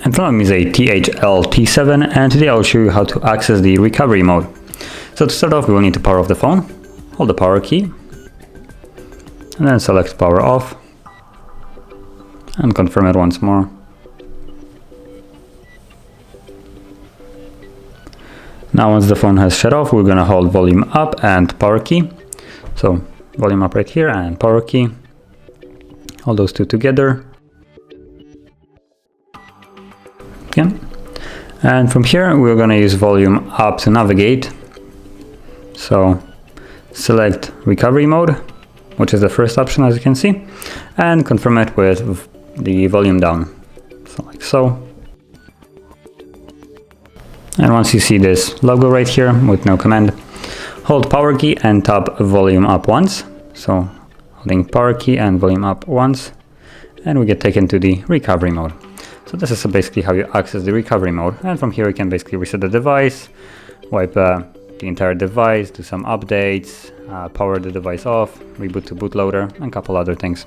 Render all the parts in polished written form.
In front of me is a THL T7, and today I'll show you how to access the recovery mode. So to start off, we will need to power off the phone, hold the power key, and then select power off, and confirm it once more. Now once the phone has shut off, we're going to hold volume up and power key. So volume up right here and power key, hold those two together. Okay. And from here we're going to use volume up to navigate. So select recovery mode, which is the first option as you can see, and confirm it with the volume down, so like so. And once you see this logo right here with no command, hold power key and tap volume up once. So holding power key and volume up once, and we get taken to the recovery mode. So this is basically how you access the recovery mode, and from here you can basically reset the device, wipe the entire device, do some updates, power the device off, reboot to bootloader, and a couple other things.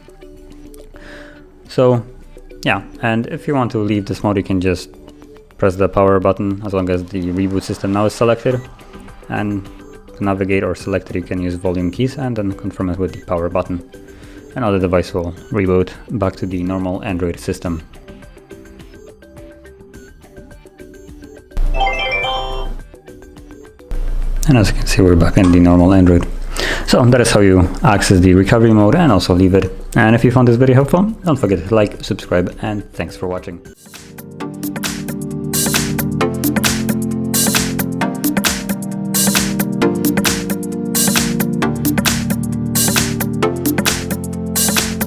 So yeah, and if you want to leave this mode, you can just press the power button as long as the reboot system now is selected, and to navigate or select it you can use volume keys and then confirm it with the power button, and now the device will reboot back to the normal Android system. And as you can see, we're back in the normal Android. So that is how you access the recovery mode and also leave it. And if you found this video helpful, don't forget to like, subscribe, and thanks for watching.